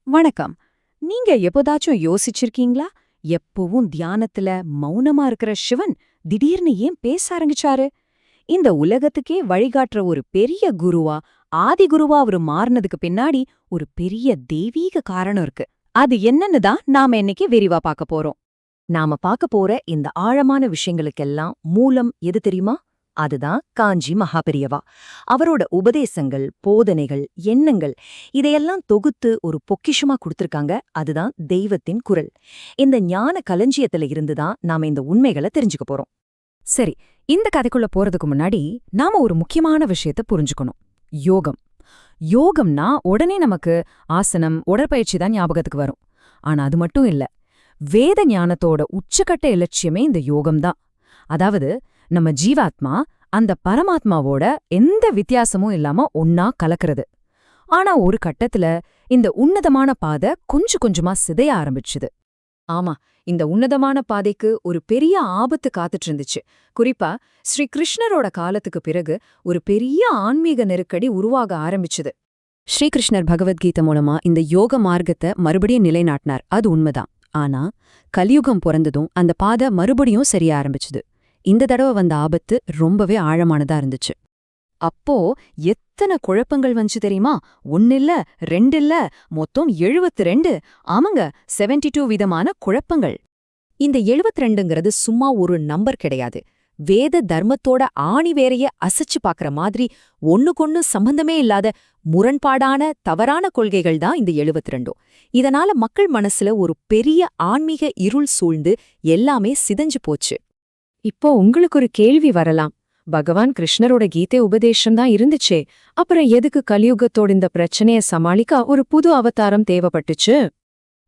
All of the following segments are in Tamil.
வணக்கம். நீங்க எப்போதாச்சும் யோசிச்சிருக்கீங்களா? எப்பவும் தியானத்துல மௌனமா இருக்கிற சிவன் திடீர்னு ஏன் பேச ஆரம்பிச்சாரு? இந்த உலகத்துக்கே வழிகாட்டுற ஒரு பெரிய குருவா, ஆதி குருவா அவரு மாறினதுக்கு பின்னாடி ஒரு பெரிய தெய்வீக காரணம் இருக்கு. அது என்னன்னு தான் நாம இன்னைக்கு விரிவா பார்க்க போறோம். நாம பார்க்க போற இந்த ஆழமான விஷயங்களுக்கெல்லாம் மூலம் எது தெரியுமா? அதுதான் காஞ்சி மகாபெரியவா. அவரோட உபதேசங்கள், போதனைகள், எண்ணங்கள் இதையெல்லாம் தொகுத்து ஒரு பொக்கிஷமா கொடுத்திருக்காங்க. அதுதான் தெய்வத்தின் குரல். இந்த ஞான களஞ்சியத்துல இருந்துதான் நாம இந்த உண்மைகளை தெரிஞ்சுக்க போறோம். சரி, இந்த கதைக்குள்ள போறதுக்கு முன்னாடி நாம ஒரு முக்கியமான விஷயத்த புரிஞ்சுக்கணும். யோகம். யோகம்னா உடனே நமக்கு ஆசனம், உடற்பயிற்சி தான் ஞாபகத்துக்கு வரும். ஆனா அது மட்டும் இல்ல. வேத ஞானத்தோட உச்சக்கட்ட இலட்சியமே இந்த யோகம்தான். அதாவது நம்ம ஜீவாத்மா அந்த பரமாத்மாவோட எந்த வித்தியாசமும் இல்லாம ஒன்னா கலக்கிறது. ஆனா ஒரு கட்டத்துல இந்த உன்னதமான பாதை கொஞ்சம் கொஞ்சமா சிதைய ஆரம்பிச்சுது. ஆமா, இந்த உன்னதமான பாதைக்கு ஒரு பெரிய ஆபத்து காத்துட்டு இருந்துச்சு. குறிப்பா ஸ்ரீ கிருஷ்ணரோட காலத்துக்கு பிறகு ஒரு பெரிய ஆன்மீக நெருக்கடி உருவாக ஆரம்பிச்சுது. ஸ்ரீகிருஷ்ணர் பகவத்கீதை மூலமா இந்த யோக மார்க்கத்தை மறுபடியும் நிலைநாட்டினார், அது உண்மைதான். ஆனா கலியுகம் பிறந்ததும் அந்த பாதை மறுபடியும் சரிய ஆரம்பிச்சுது. இந்த தடவை வந்த ஆபத்து ரொம்பவே ஆழமானதா இருந்துச்சு. அப்போ எத்தனை குழப்பங்கள் வந்துச்சு தெரியுமா? 1 இல்ல, 2 இல்ல, மொத்தம் 72. ஆமாங்க, 72 விதமான குழப்பங்கள். இந்த 72ங்கிறது சும்மா ஒரு நம்பர் கிடையாது. வேத தர்மத்தோட ஆணிவேரைய அசைச்சு பாக்குற மாதிரி ஒண்ணுக்கொண்ணு சம்பந்தமே இல்லாத முரண்பாடான தவறான கொள்கைகள் தான் இந்த 72. இதனால மக்கள் மனசுல ஒரு பெரிய ஆன்மீக இருள் சூழ்ந்து எல்லாமே சிதைஞ்சு போச்சு. இப்போ உங்களுக்கு ஒரு கேள்வி வரலாம். பகவான் கிருஷ்ணரோட கீதை உபதேசம் தான் இருந்துச்சே, அப்புறம் எதுக்கு கலியுகத்தோட இந்த பிரச்சனைய சமாளிக்க ஒரு புது அவதாரம் தேவைப்பட்டுச்சு?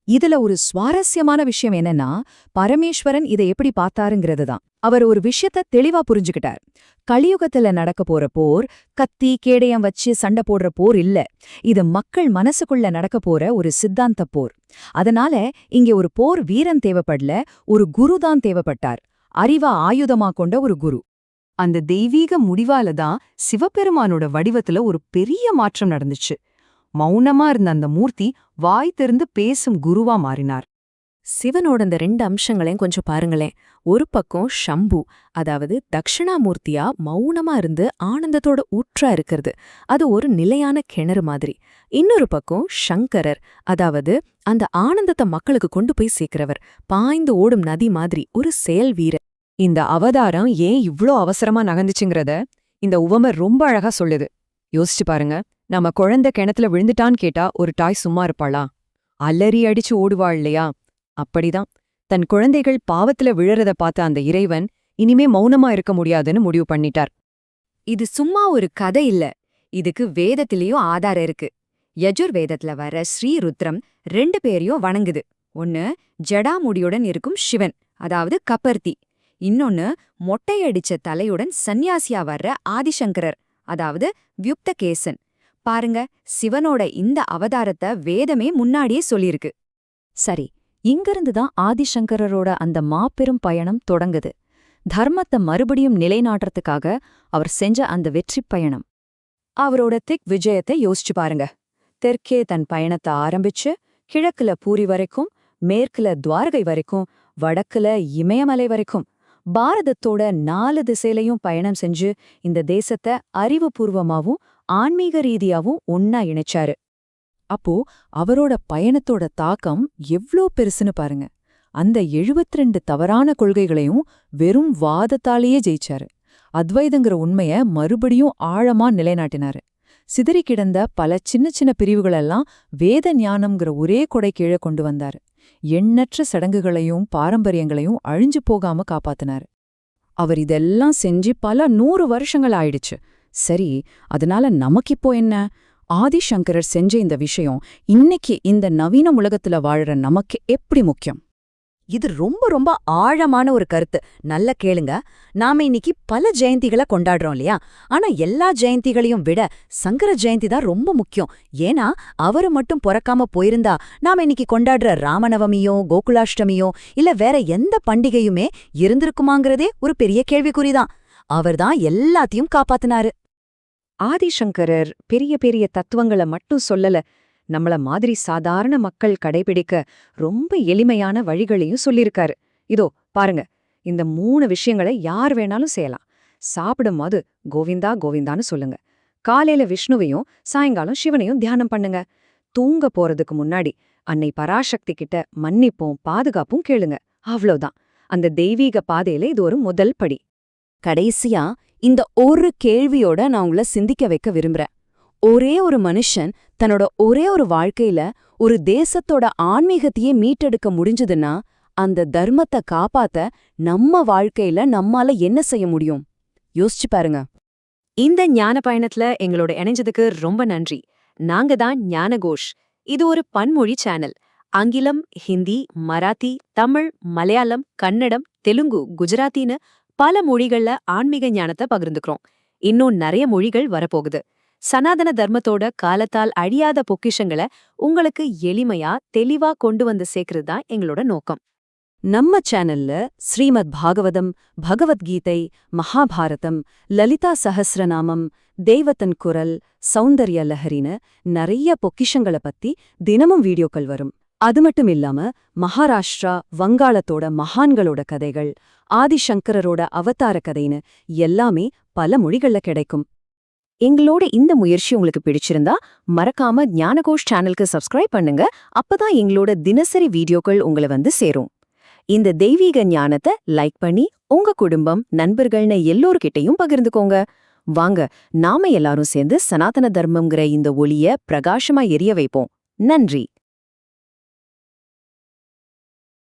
இதுல ஒரு சுவாரஸ்யமான விஷயம் என்னன்னா, பரமேஸ்வரன் இதை எப்படி பார்த்தாருங்கிறது தான். அவர் ஒரு விஷயத்த தெளிவா புரிஞ்சுக்கிட்டார். கலியுகத்துல நடக்க போற போர் கத்தி கேடயம் வச்சு சண்டை போடுற போர் இல்ல. இது மக்கள் மனசுக்குள்ள நடக்க போற ஒரு சித்தாந்த போர். அதனால இங்க ஒரு போர் வீரன் தேவைப்படல, ஒரு குருதான் தேவைப்பட்டார். அறிவ ஆயுதமா கொண்ட ஒரு குரு. அந்த தெய்வீக முடிவால தான் சிவபெருமானோட வடிவத்துல ஒரு பெரிய மாற்றம் நடந்துச்சு. மௌனமா இருந்த அந்த மூர்த்தி வாய் திறந்து பேசும் குருவா மாறினார். சிவனோட இந்த 2 அம்சங்களையும் கொஞ்சம் பாருங்களேன். ஒரு பக்கம் ஷம்பு, அதாவது தக்ஷணாமூர்த்தியா மௌனமா இருந்து ஆனந்தத்தோட ஊற்றா இருக்கிறது, அது ஒரு நிலையான கிணறு மாதிரி. இன்னொரு பக்கம் சங்கரர், அதாவது அந்த ஆனந்தத்தை மக்களுக்கு கொண்டு போய் சேர்க்கிறவர், பாய்ந்து ஓடும் நதி மாதிரி ஒரு செயல் வீரர். இந்த அவதாரம் ஏன் இவ்ளோ அவசரமா நகர்ந்துச்சுங்கிறத இந்த உவமை ரொம்ப அழகா சொல்லுது. யோசிச்சு பாருங்க. நம்ம குழந்தை கிணத்துல விழுந்துட்டான்னு கேட்டா ஒரு தாய் சும்மா இருப்பாளா? அலறி அடிச்சு ஓடுவாள் இல்லையா? அப்படிதான் தன் குழந்தைகள் பாவத்துல விழறத பார்த்த அந்த இறைவன் இனிமே மௌனமா இருக்க முடியாதுன்னு முடிவு பண்ணிட்டார். இது சும்மா ஒரு கதை இல்ல. இதுக்கு வேதத்திலயும் ஆதாரம் இருக்கு. யஜுர்வேதத்துல வர ஸ்ரீருத்ரம் 2 பேரையும் வணங்குது. ஒன்னு ஜடாமுடியுடன் இருக்கும் சிவன், அதாவது கபர்த்தி. இன்னொன்னு மொட்டையடிச்ச தலையுடன் சந்நியாசியா வர்ற ஆதிசங்கரர், அதாவது வியுக்தகேசன். பாருங்க, சிவனோட இந்த அவதாரத்தை வேதமே முன்னாடியே சொல்லியிருக்கு. சரி, இங்கிருந்துதான் ஆதிசங்கரரோட அந்த மாபெரும் பயணம் தொடங்குது. தர்மத்தை மறுபடியும் நிலைநாட்டுறதுக்காக அவர் செஞ்ச அந்த வெற்றிப் பயணம். அவரோட திக் விஜயத்தை யோசிச்சு பாருங்க. தெற்கே தன் பயணத்தை ஆரம்பிச்சு கிழக்குல பூரி வரைக்கும், மேற்குல துவாரகை வரைக்கும், வடக்குல இமயமலை வரைக்கும் பாரதத்தோட 4 திசையிலையும் பயணம் செஞ்சு இந்த தேசத்தை அறிவுபூர்வமாவும் ஆன்மீக ரீதியாவும் ஒன்னா இணைச்சாரு. அப்போ அவரோட பயணத்தோட தாக்கம் எவ்ளோ பெருசுன்னு பாருங்க. அந்த 72 தவறான கொள்கைகளையும் வெறும் வாதத்தாலேயே ஜெயிச்சாரு. அத்வைதங்கிற உண்மைய மறுபடியும் ஆழமா நிலைநாட்டினாரு. சிதறி கிடந்த பல சின்ன சின்ன பிரிவுகளெல்லாம் வேத ஞானம்ங்கிற ஒரே கொடை கீழே கொண்டு வந்தாரு. எண்ணற்ற சடங்குகளையும் பாரம்பரியங்களையும் அழிஞ்சு போகாம காப்பாத்தினாரு. அவர் இதெல்லாம் செஞ்சு பல 100 வருஷங்கள் ஆயிடுச்சு. சரி, அதனால நமக்கிப்போ என்ன? ஆதிசங்கரர் செஞ்ச இந்த விஷயம் இன்னைக்கு இந்த நவீன உலகத்துல வாழற நமக்கு எப்படி முக்கியம்? இது ரொம்ப ரொம்ப ஆழமான ஒரு கருத்து. நல்ல கேளுங்க. நாம இன்னைக்கு பல ஜெயந்திகளை கொண்டாடுறோம் இல்லையா? ஆனா எல்லா ஜெயந்திகளையும் விட சங்கர ஜெயந்தி தான் ரொம்ப முக்கியம். ஏன்னா அவரு மட்டும் பிறக்காம போயிருந்தா நாம இன்னைக்கு கொண்டாடுற ராமநவமியோ கோகுலாஷ்டமியோ இல்ல வேற எந்த பண்டிகையுமே இருந்திருக்குமாங்கிறதே ஒரு பெரிய கேள்விக்குறிதான். அவர்தான் எல்லாத்தையும் காப்பாத்தினாரு. ஆதிசங்கரர் பெரிய பெரிய தத்துவங்களை மட்டும் சொல்லல, நம்மள மாதிரி சாதாரண மக்கள் கடைபிடிக்க ரொம்ப எளிமையான வழிகளையும் சொல்லியிருக்காரு. இதோ பாருங்க, இந்த 3 விஷயங்களை யார் வேணாலும் செய்யலாம். சாப்பிடும்போது கோவிந்தா கோவிந்தான்னு சொல்லுங்க. காலையில விஷ்ணுவையும் சாயங்காலம் சிவனையும் தியானம் பண்ணுங்க. தூங்க போறதுக்கு முன்னாடி அன்னை பராசக்தி கிட்ட மன்னிப்பும் பாதுகாப்பும் கேளுங்க. அவ்வளவுதான். அந்த தெய்வீக பாதையில இது ஒரு முதல் படி. கடைசியா இந்த ஒரு கேள்வியோட நான் உங்களை சிந்திக்க வைக்க விரும்புறேன். ஒரே ஒரு மனுஷன் தன்னோட ஒரே ஒரு வாழ்க்கையில ஒரு தேசத்தோட ஆன்மீகத்தையே மீட்டெடுக்க முடிஞ்சதுன்னா அந்த தர்மத்தை காப்பாத்த நம்ம வாழ்க்கையில நம்மால என்ன செய்ய முடியும்? யோசிச்சு பாருங்க. இந்த ஞான பயணத்துல எங்களோட இணைஞ்சதுக்கு ரொம்ப நன்றி. நாங்க தான் ஞானகோஷ். இது ஒரு பன்மொழி சேனல். ஆங்கிலம், ஹிந்தி, மராத்தி, தமிழ், மலையாளம், கன்னடம், தெலுங்கு, குஜராத்தின்னு பல மொழிகள்ல ஆன்மீக ஞானத்தை பகிர்ந்துக்கிறோம். இன்னும் நிறைய மொழிகள் வரப்போகுது. சனாதன தர்மத்தோட காலத்தால் அழியாத பொக்கிஷங்களை உங்களுக்கு எளிமையா தெளிவா கொண்டு வந்து சேர்க்கறது தான் எங்களோட நோக்கம். நம்ம சேனல்ல ஸ்ரீமத் பாகவதம், பகவத்கீதை, மகாபாரதம், லலிதா சஹஸ்ரநாமம், தெய்வத்தன் குரல், சௌந்தர்ய லஹரின்னு நிறைய பொக்கிஷங்கள பத்தி தினமும் வீடியோக்கள் வரும். அது மட்டும் இல்லாம மகாராஷ்டிரா, வங்காளத்தோட மகான்களோட கதைகள், ஆதிசங்கரோட அவதார கதைன்னு எல்லாமே பல மொழிகள்ல கிடைக்கும். எங்களோட இந்த முயற்சி உங்களுக்கு பிடிச்சிருந்தா மறக்காம ஞானகோஷ் சேனலுக்கு சப்ஸ்கிரைப் பண்ணுங்க. அப்பதான் எங்களோட தினசரி வீடியோக்கள் உங்களை வந்து சேரும். இந்த தெய்வீக ஞானத்தை லைக் பண்ணி உங்க குடும்பம், நண்பர்கள்னு எல்லோருக்கிட்டையும் பகிர்ந்துக்கோங்க. வாங்க, நாம எல்லாரும் சேர்ந்து சனாதன தர்மம்ங்கிற இந்த ஒளிய பிரகாசமா எரிய வைப்போம். நன்றி.